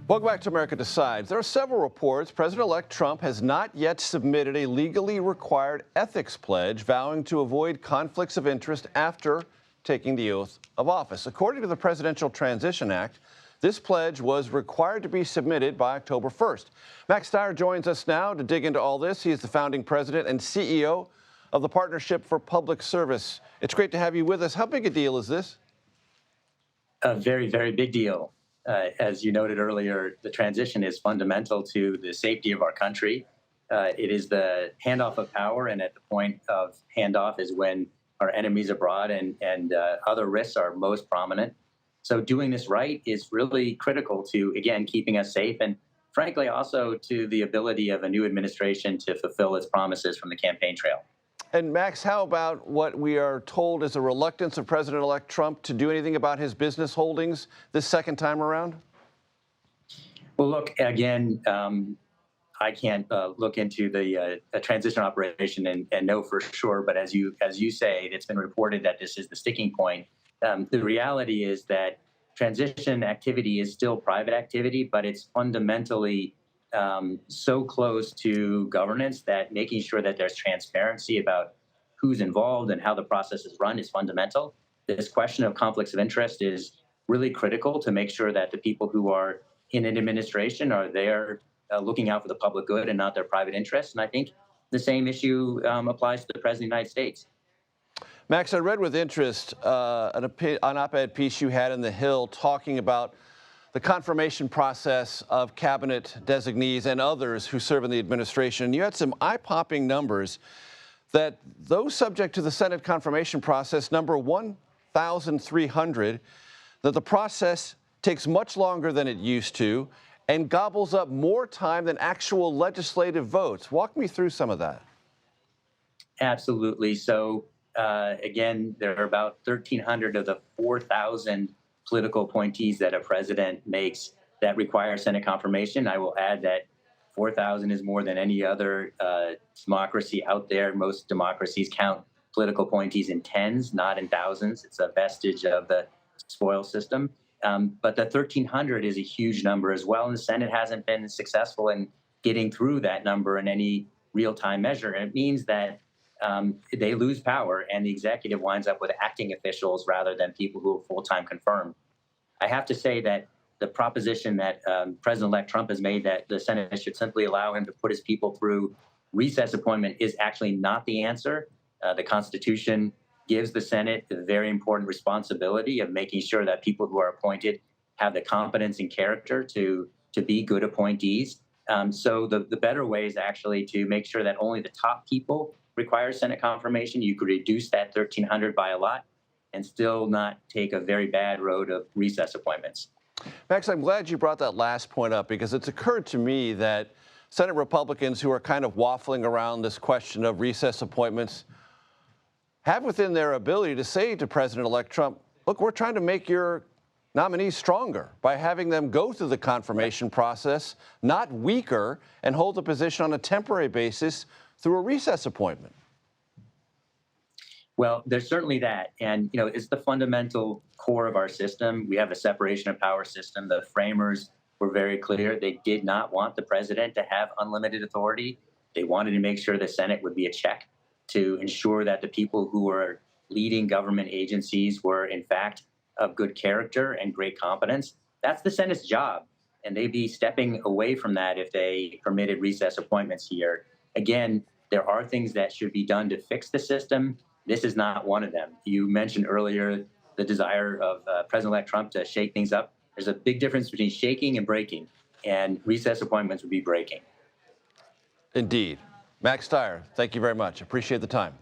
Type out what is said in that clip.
Welcome back to America Decides. There are several reports President-elect Trump has not yet submitted a legally required ethics pledge vowing to avoid conflicts of interest after taking the oath of office. According to the Presidential Transition Act, this pledge was required to be submitted by October 1st. Max Stier joins us now to dig into all this. He is the founding president and CEO of the Partnership for Public Service. It's great to have you with us. How big a deal is this? A very, very big deal. As you noted earlier, the transition is fundamental to the safety of our country. It is the handoff of power, and at the point of handoff is when our enemies abroad and other risks are most prominent. So doing this right is really critical to, again, keeping us safe and, frankly, also to the ability of a new administration to fulfill its promises from the campaign trail. And Max, how about what we are told is a reluctance of President-elect Trump to do anything about his business holdings this second time around? Well, look, again, I can't look into the transition operation and know for sure. But as you say, it's been reported that this is the sticking point. The reality is that transition activity is still private activity, but it's fundamentally so close to governance that making sure that there's transparency about who's involved and how the process is run is fundamental. This question of conflicts of interest is really critical to make sure that the people who are in an administration are there looking out for the public good and not their private interests. And I think the same issue applies to the President of the United States. Max, I read with interest an op-ed piece you had in The Hill talking about the confirmation process of cabinet designees and others who serve in the administration. You had some eye-popping numbers that those subject to the Senate confirmation process number 1,300, that the process takes much longer than it used to and gobbles up more time than actual legislative votes. Walk me through some of that. Absolutely. So, again, there are about 1,300 of the 4,000 political appointees that a president makes that require Senate confirmation. I will add that 4,000 is more than any other democracy out there. Most democracies count political appointees in tens, not in thousands. It's a vestige of the spoil system. But the 1,300 is a huge number as well, and the Senate hasn't been successful in getting through that number in any real-time measure. And it means that they lose power, and the executive winds up with acting officials rather than people who are full-time confirmed. I have to say that the proposition that President-elect Trump has made that the Senate should simply allow him to put his people through recess appointment is actually not the answer. The Constitution gives the Senate the very important responsibility of making sure that people who are appointed have the competence and character to be good appointees. So the better way is actually to make sure that only the top people require Senate confirmation. You could reduce that 1,300 by a lot and still not take a very bad road of recess appointments. Max, I'm glad you brought that last point up because it's occurred to me that Senate Republicans who are kind of waffling around this question of recess appointments have within their ability to say to President-elect Trump, look, we're trying to make your nominees stronger by having them go through the confirmation process, not weaker, and hold the position on a temporary basis through a recess appointment. Well, there's certainly that. And, it's the fundamental core of our system. We have a separation of power system. The framers were very clear. They did not want the president to have unlimited authority. They wanted to make sure the Senate would be a check to ensure that the people who are leading government agencies were, in fact, of good character and great competence. That's the Senate's job. And they'd be stepping away from that if they permitted recess appointments here. Again, there are things that should be done to fix the system. This is not one of them. You mentioned earlier the desire of President-elect Trump to shake things up. There's a big difference between shaking and breaking, and recess appointments would be breaking. Indeed. Max Stier, thank you very much. Appreciate the time.